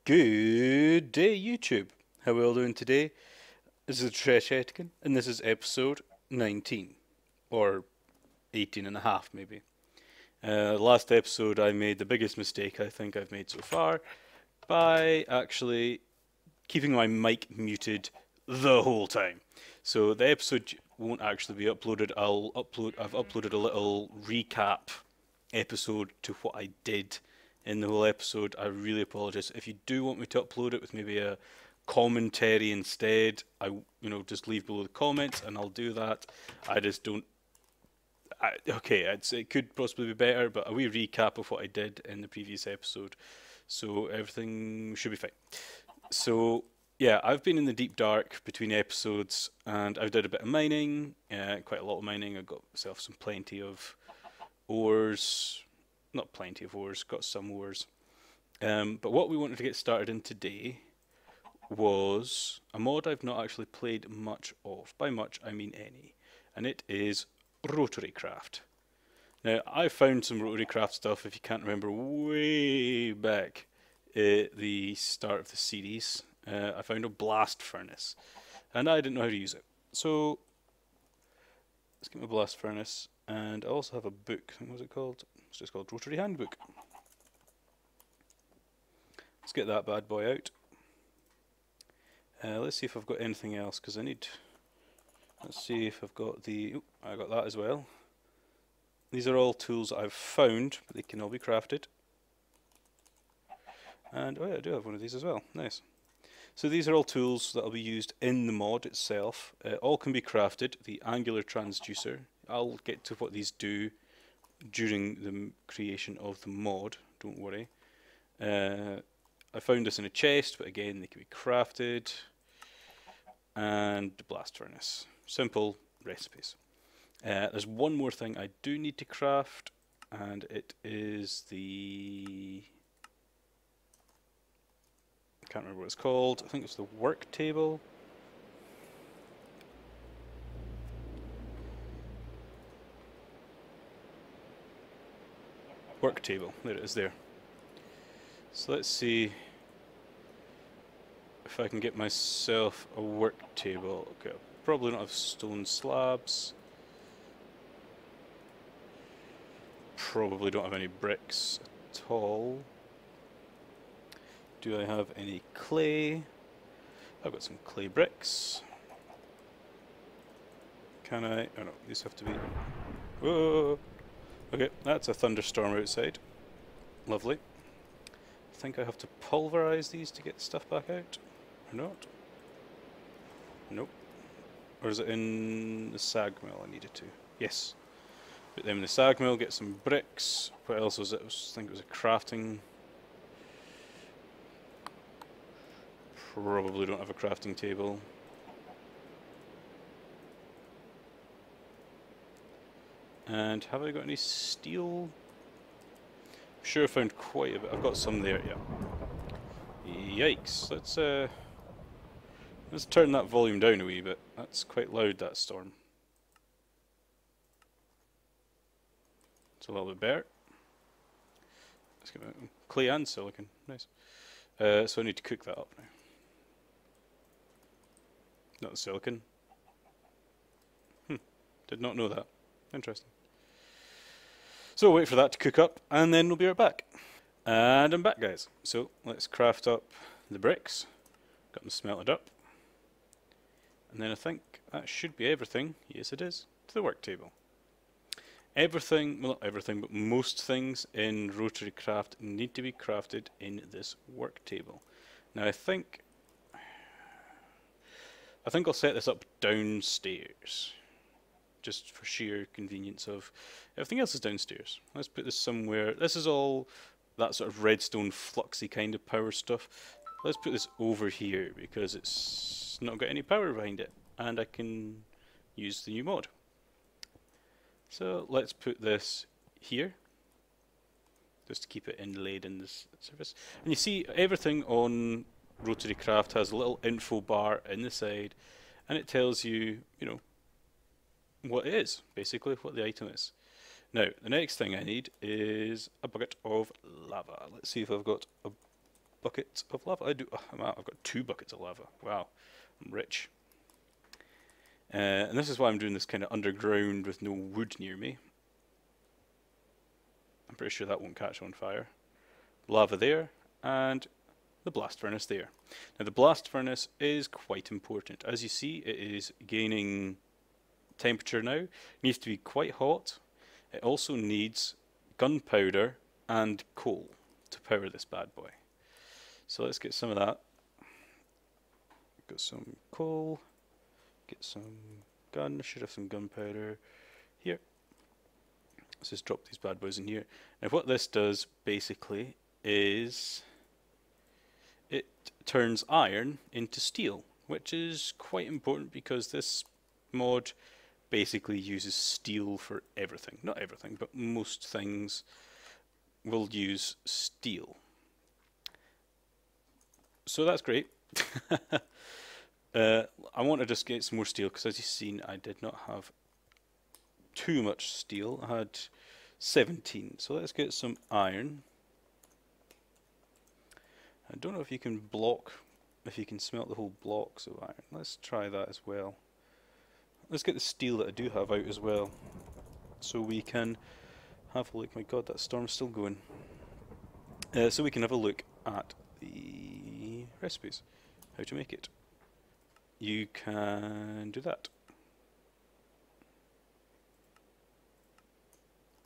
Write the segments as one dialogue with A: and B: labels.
A: Good day, YouTube. How are we all doing today? This is Trish Etkin, and this is episode 19, or 18 and a half, maybe. Last episode, I made the biggest mistake I think I've made so far by actually keeping my mic muted the whole time. So the episode won't actually be uploaded. I've uploaded a little recap episode to what I did in the whole episode. I really apologize. If you do want me to upload it with maybe a commentary instead, just leave below the comments and I'll do that. I just don't. It could possibly be better, but a wee recap of what I did in the previous episode, so everything should be fine. So yeah, I've been in the deep dark between episodes, and I've done a bit of mining, quite a lot of mining. I got myself some plenty of ores, not plenty of ores, got some ores. But what we wanted to get started in today was a mod I've not actually played much of. By much, I mean any. And it is Rotary Craft. Now, I found some Rotary Craft stuff, if you can't remember, way back at the start of the series. I found a blast furnace, and I didn't know how to use it. So, let's get my blast furnace, and I also have a book. What was it called? It's just called Rotary Handbook. Let's get that bad boy out. Let's see if I've got anything else, because I need... Let's see if I've got the... Oh, I got that as well. These are all tools I've found, but they can all be crafted. And, oh yeah, I do have one of these as well. Nice. So these are all tools that will be used in the mod itself. All can be crafted. The angular transducer. I'll get to what these do during the creation of the mod, don't worry. I found this in a chest, but again, they can be crafted. And the blast furnace. Simple recipes. There's one more thing I do need to craft, and it is the... I can't remember what it's called. I think it's the work table. Work table. There it is there. So let's see if I can get myself a work table. Okay, I'll probably not have stone slabs. Probably don't have any bricks at all. Do I have any clay? I've got some clay bricks. Can I? Oh no, these have to be... Whoa! Okay, that's a thunderstorm outside. Lovely. I think I have to pulverize these to get stuff back out. Or not? Nope. Or is it in the sag mill I needed to? Yes. Put them in the sag mill, get some bricks. What else was it? I think it was a crafting... Probably don't have a crafting table. And have I got any steel? I'm sure I found quite a bit. I've got some there, yeah. Yikes. Let's turn that volume down a wee bit. That's quite loud, that storm. It's a little bit better. Let's get clay and silicon. Nice. So I need to cook that up now. Not the silicon. Did not know that. Interesting. So wait for that to cook up, and then we'll be right back. And I'm back, guys. So let's craft up the bricks. Got them smelted up. And then I think that should be everything. Yes, it is. To the work table. Everything, well not everything, but most things in Rotary Craft need to be crafted in this work table. Now I think I'll set this up downstairs, just for sheer convenience of everything else is downstairs. Let's put this somewhere. This is all that sort of redstone fluxy kind of power stuff. Let's put this over here because it's not got any power behind it, and I can use the new mod. So let's put this here, just to keep it inlaid in this surface. And you see everything on Rotary Craft has a little info bar in the side, and it tells you, what it is, basically, what the item is. Now, the next thing I need is a bucket of lava. Let's see if I've got a bucket of lava. I do. Oh, I've got 2 buckets of lava. Wow, I'm rich. And this is why I'm doing this kind of underground with no wood near me. I'm pretty sure that won't catch on fire. Lava there, and the blast furnace there. Now the blast furnace is quite important. As you see, it is gaining temperature now. It needs to be quite hot. It also needs gunpowder and coal to power this bad boy. So let's get some of that. Got some coal. Get some gun. Should have some gunpowder here. Let's just drop these bad boys in here. Now what this does basically is it turns iron into steel, which is quite important because this mod basically uses steel for everything. Not everything, but most things will use steel. So that's great. I want to just get some more steel because, as you've seen, I did not have too much steel. I had 17. So let's get some iron. I don't know if you can smelt the whole blocks of iron. Let's try that as well. Let's get the steel that I do have out as well, so we can have a look. My God, that storm's still going. So we can have a look at the recipes, how to make it. You can do that.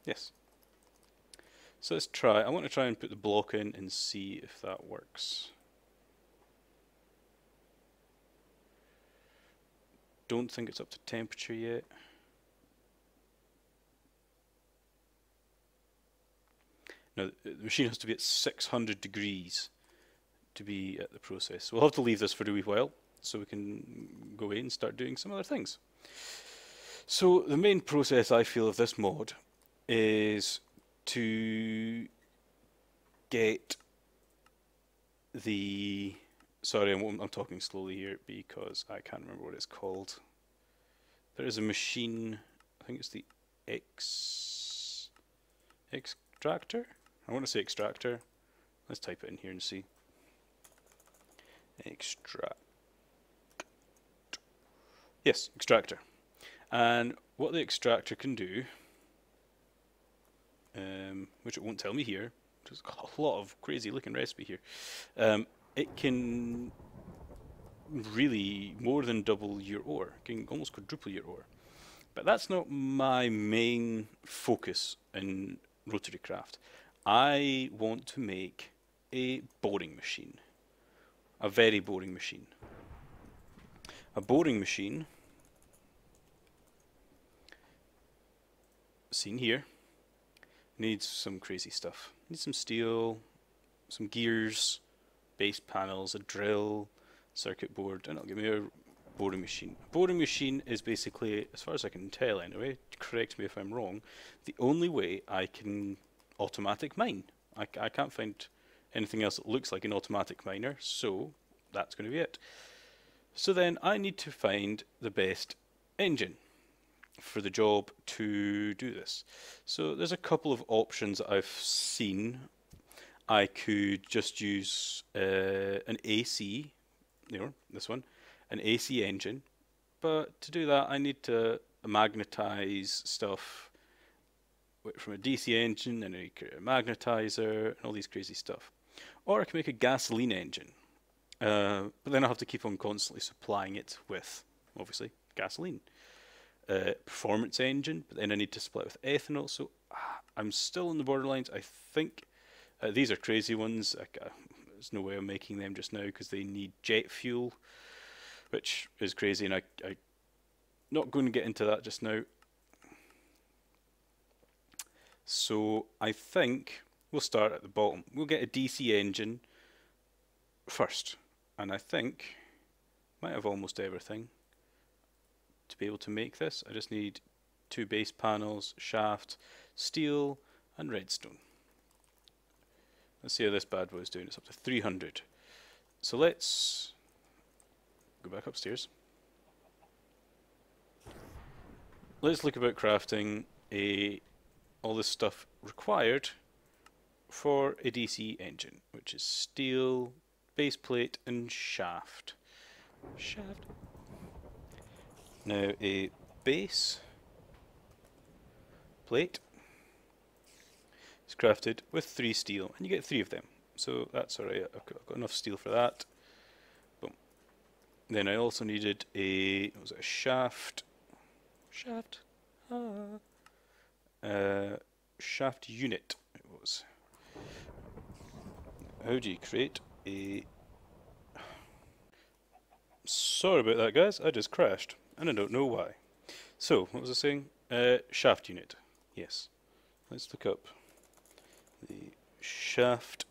A: Yes. So let's try. I want to try and put the block in and see if that works. Don't think it's up to temperature yet. Now the machine has to be at 600 degrees to be at the process. We'll have to leave this for a wee while so we can go away and start doing some other things. So the main process I feel of this mod is to get the... Sorry, I'm talking slowly here because I can't remember what it's called. There is a machine, I think it's the extractor? I want to say extractor. Let's type it in here and see. Extract. Yes, extractor. And what the extractor can do, which it won't tell me here, there's a lot of crazy looking recipe here. It can really more than double your ore, can almost quadruple your ore. But that's not my main focus in Rotary Craft. I want to make a boring machine. A very boring machine. A boring machine, seen here, needs some crazy stuff. Needs some steel, some gears, base panels, a drill, circuit board, and it'll give me a boring machine. A boring machine is basically, as far as I can tell anyway, correct me if I'm wrong, the only way I can automatic mine. I can't find anything else that looks like an automatic miner, so that's going to be it. So then I need to find the best engine for the job to do this. So there's a couple of options that I've seen. I could just use an AC, this one, an AC engine, but to do that I need to magnetize stuff from a DC engine and a magnetizer and all these crazy stuff. Or I can make a gasoline engine, but then I'll have to keep on constantly supplying it with, obviously, gasoline. Performance engine, but then I need to supply it with ethanol, so I'm still on the borderlines. I think these are crazy ones. There's no way of making them just now because they need jet fuel, which is crazy, and I'm not going to get into that just now. So I think we'll start at the bottom. We'll get a DC engine first, and I think might have almost everything to be able to make this. I just need 2 base panels, shaft, steel, and redstone. Let's see how this bad boy is doing. It's up to 300. So let's go back upstairs. Let's look about crafting all this stuff required for a DC engine, which is steel, base plate, and shaft. Shaft. Now a base plate is crafted with 3 steel, and you get 3 of them. So that's alright, I've got enough steel for that. Boom. Then I also needed was it a shaft? Shaft? Shaft unit it was. How do you create a... Sorry about that, guys, I just crashed, and I don't know why. So, what was I saying? Shaft unit. Yes. Let's look up the shaft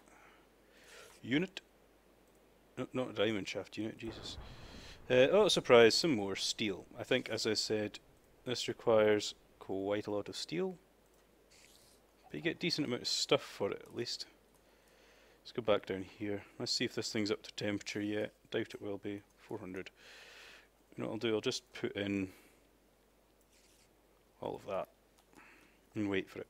A: unit. No, not a diamond shaft unit, Jesus. Oh, surprise, some more steel. I think, as I said, this requires quite a lot of steel. But you get a decent amount of stuff for it, at least. Let's go back down here. Let's see if this thing's up to temperature yet. Doubt it will be. 400. You know what I'll do? I'll just put in all of that and wait for it.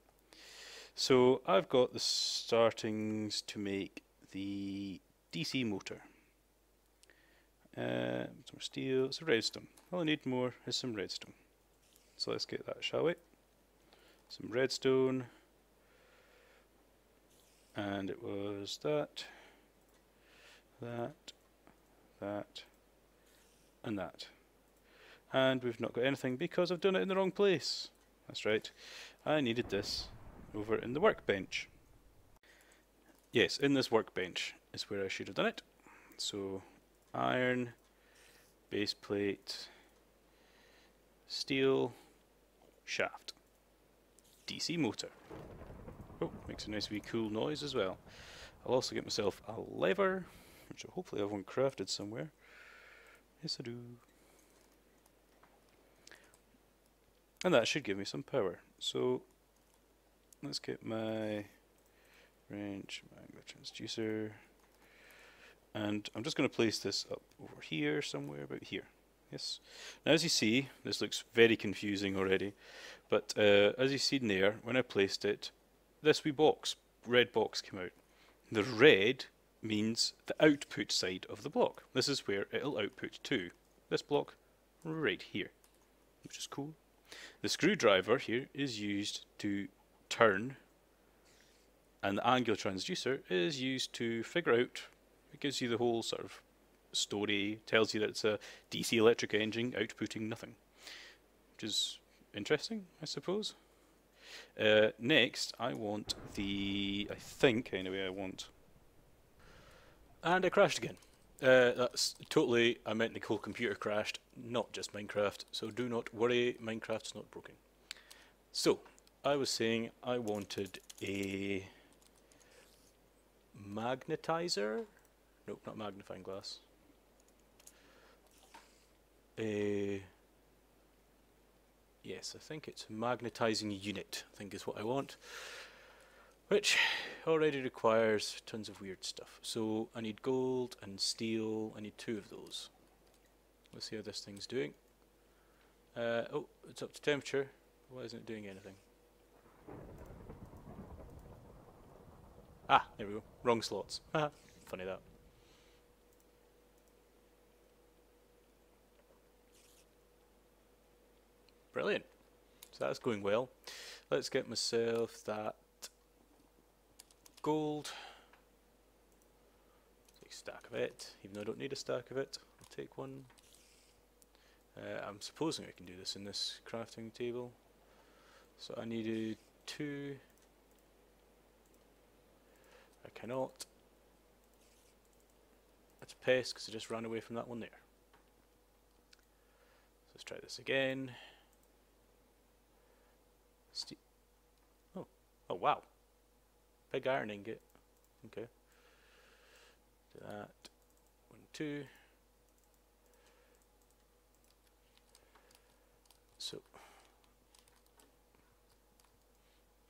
A: So I've got the startings to make the DC motor. Some steel, it's a redstone. All I need more is some redstone. So let's get that, shall we? Some redstone. And it was that, and that. And we've not got anything because I've done it in the wrong place. That's right. I needed this over in the workbench. Yes, in this workbench is where I should have done it. So, iron, base plate, steel, shaft, DC motor. Oh, makes a nice wee cool noise as well. I'll also get myself a lever, which I'll hopefully have one crafted somewhere. Yes, I do. And that should give me some power. So, let's get my wrench, my transducer, and I'm just going to place this up over here, somewhere about here. Yes. Now, as you see, this looks very confusing already, but as you see in there, when I placed it, this wee box, red box, came out. The red means the output side of the block. This is where it'll output to. This block right here, which is cool. The screwdriver here is used to turn, and the angular transducer is used to figure out, it gives you the whole sort of story, tells you that it's a DC electric engine outputting nothing, which is interesting, I suppose. Next, I want I think anyway, and I crashed again. That's totally, I meant the whole computer crashed, not just Minecraft, so do not worry, Minecraft's not broken. So, I was saying I wanted a magnetizer? Nope, not magnifying glass. Yes, I think it's magnetizing unit, I think is what I want. Which already requires tons of weird stuff. So I need gold and steel, I need 2 of those. Let's see how this thing's doing. Oh, it's up to temperature. Why isn't it doing anything? Ah, there we go. Wrong slots. Funny that. Brilliant. So that's going well. Let's get myself that gold. Take a stack of it, even though I don't need a stack of it. I'll take one. I'm supposing I can do this in this crafting table. So I needed 2. I cannot. That's a pest because I just ran away from that one there. So let's try this again. Oh, oh wow. Big iron ingot. Okay. Do that. 1, 2. So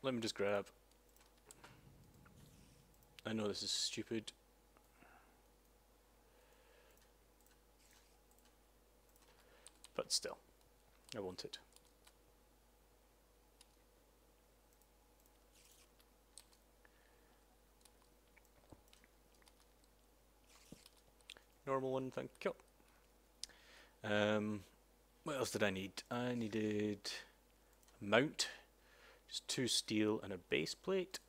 A: let me just grab. I know this is stupid. But still, I want it. Normal one, thank you. What else did I need? I needed a mount, just 2 steel and a base plate.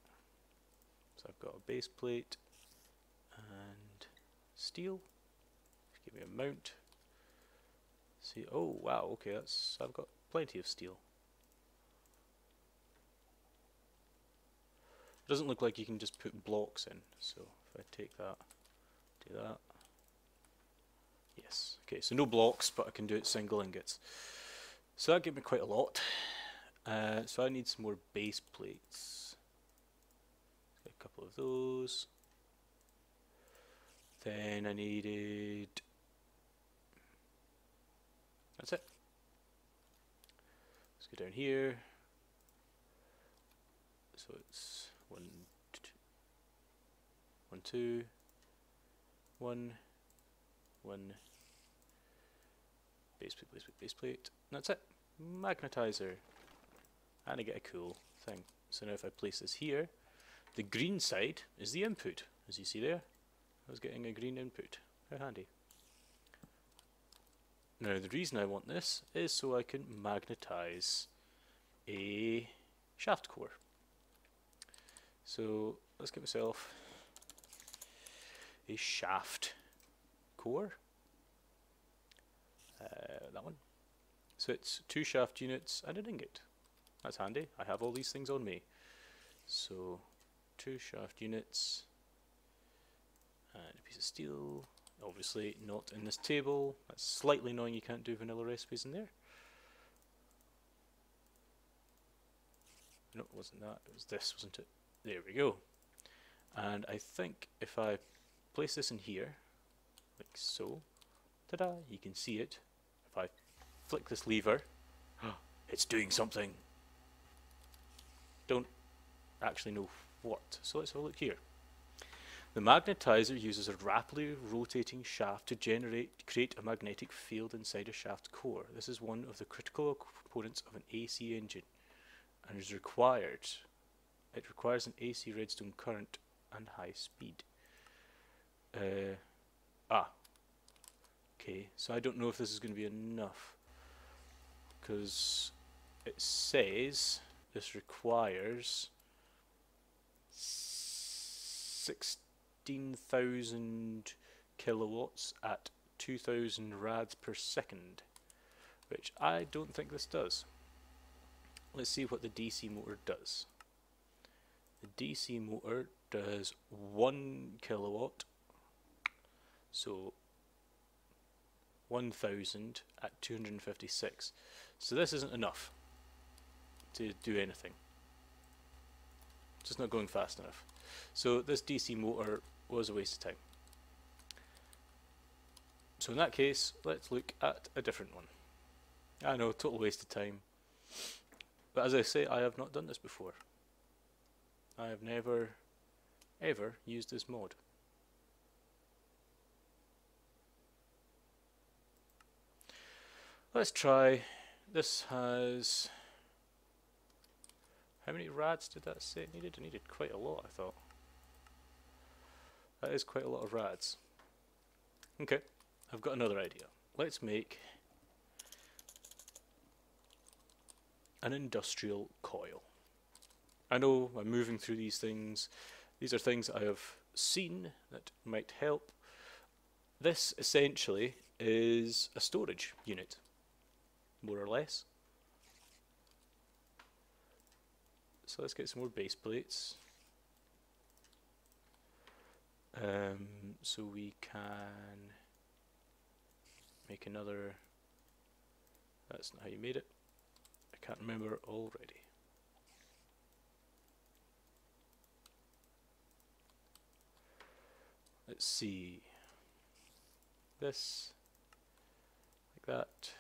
A: So I've got a base plate and steel. Give me a mount. See, oh wow, okay, I've got plenty of steel. Doesn't look like you can just put blocks in, so if I take that, do that. Yes, okay, so no blocks, but I can do it single ingots. So that gave me quite a lot. So I need some more base plates. Get a couple of those. Then I needed... That's it. Let's go down here. So it's 1, 2, 1, 1, base plate, base plate, base plate. And that's it. Magnetizer. And I get a cool thing. So now if I place this here, the green side is the input. As you see there, I was getting a green input. How handy. Now the reason I want this is so I can magnetize a shaft core. So let's get myself a shaft core. That one. So it's 2 shaft units and an ingot. That's handy. I have all these things on me. So 2 shaft units and a piece of steel. Obviously not in this table. That's slightly annoying you can't do vanilla recipes in there. No, it wasn't that. It was this, wasn't it? There we go. And I think if I place this in here, like so, ta-da, you can see it. If I flick this lever, it's doing something. Don't actually know what. So let's have a look here. The magnetizer uses a rapidly rotating shaft to create a magnetic field inside a shaft core. This is one of the critical components of an AC engine and is required. It requires an AC redstone current and high speed. Okay, so I don't know if this is going to be enough because it says this requires 16,000 kilowatts at 2,000 rads per second, which I don't think this does. Let's see what the DC motor does. The DC motor does 1 kilowatt, so 1,000 at 256. So this isn't enough to do anything. It's just not going fast enough. So this DC motor was a waste of time. So in that case, let's look at a different one. I know, total waste of time. But as I say, I have not done this before. I have never, ever used this mod. Let's try. This has... How many rads did that say it needed? It needed quite a lot, I thought. That is quite a lot of rads. Okay, I've got another idea. Let's make an industrial coil. I know I'm moving through these things. These are things I have seen that might help. This essentially is a storage unit, more or less. So let's get some more base plates. So we can make another. That's not how you made it. I can't remember already. Let's see. This, like that.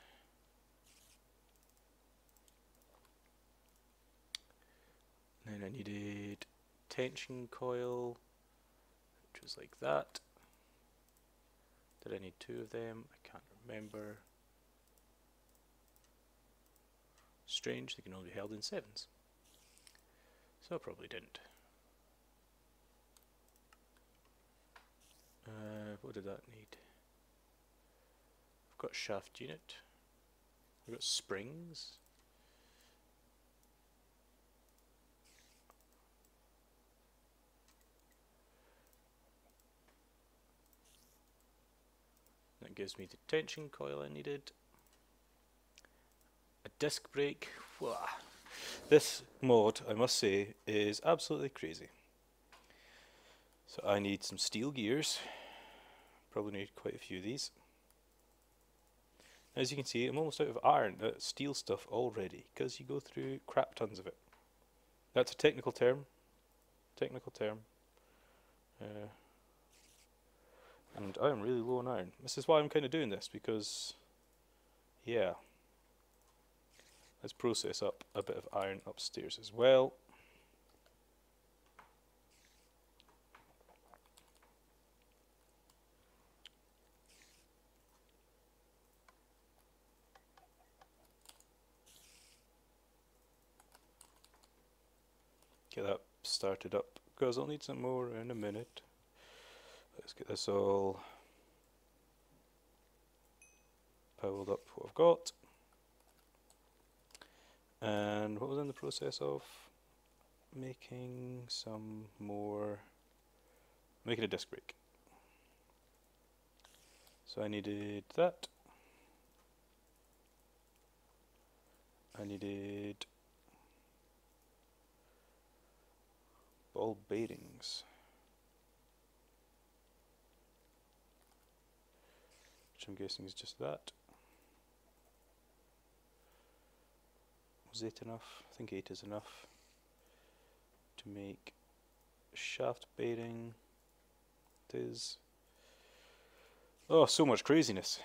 A: Then I needed tension coil, which was like that. Did I need 2 of them? I can't remember. Strange, they can only be held in 7s. So I probably didn't. What did that need? got a shaft unit. We've got springs. That gives me the tension coil I needed. A disc brake. Whoa. This mod, I must say, is absolutely crazy. So I need some steel gears. Probably need quite a few of these. As you can see, I'm almost out of iron, steel stuff already, because you go through crap tons of it. That's a technical term. Technical term. And I am really low on iron. This is why I'm kind of doing this, because, yeah. Let's process up a bit of iron upstairs as well. Get that started up, because I'll need some more in a minute. Let's get this all piled up what I've got. And what was in the process of? Making some more, making a disc brake. So I needed that. I needed ball bearings, which I'm guessing is just that. Was 8 enough? I think 8 is enough to make a shaft bearing. It is. Oh, so much craziness.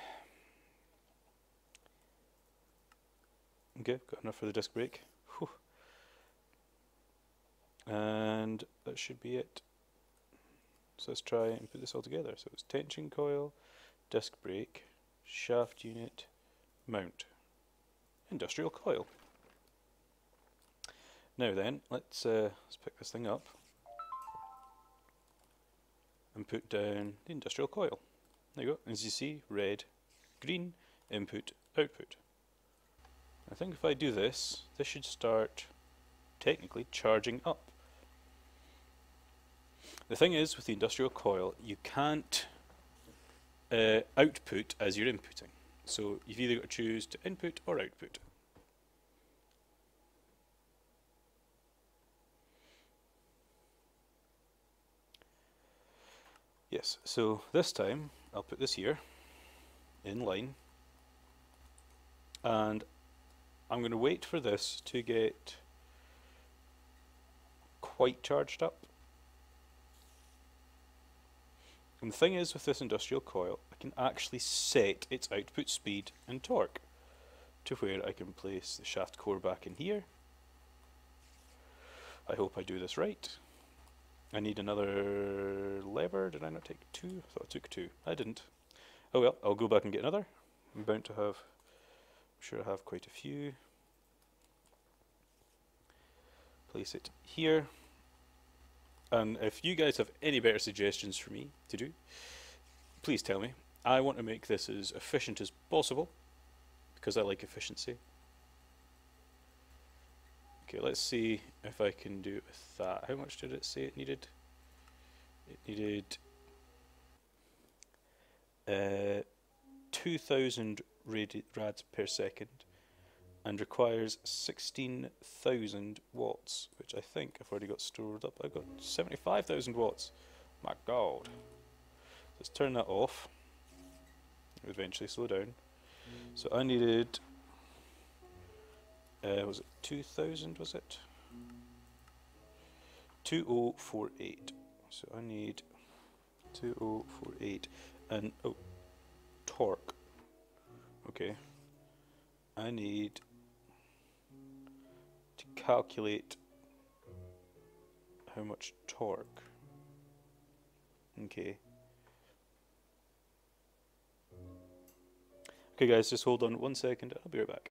A: Okay, got enough for the disc brake. Whew. And that should be it. So let's try and put this all together. So it's tension coil, disc brake, shaft unit, mount, industrial coil. Now then, let's pick this thing up and put down the industrial coil. There you go. As you see, red, green, input, output. I think if I do this, this should start technically charging up. The thing is, with the industrial coil, you can't output as you're inputting. So you've either got to choose to input or output. Yes, so this time I'll put this here in line, and I'm going to wait for this to get quite charged up. And the thing is, with this industrial coil, I can actually set its output speed and torque to where I can place the shaft core back in here. I hope I do this right. I need another lever. Did I not take 2? I thought I took 2. I didn't. Oh well, I'll go back and get another. I'm bound to have, I'm sure I have quite a few. Place it here. And if you guys have any better suggestions for me to do, please tell me. I want to make this as efficient as possible, because I like efficiency. Okay, let's see if I can do it with that. How much did it say it needed? It needed 2000 rads per second and requires 16,000 watts, which I think I've already got stored up. I've got 75,000 watts. My god. Let's turn that off. It'll eventually slow down. So I needed, was it 2000, was it? 2048. So I need 2048 and, oh, torque. Okay. I need to calculate how much torque. Okay. Okay guys, just hold on 1 second, I'll be right back.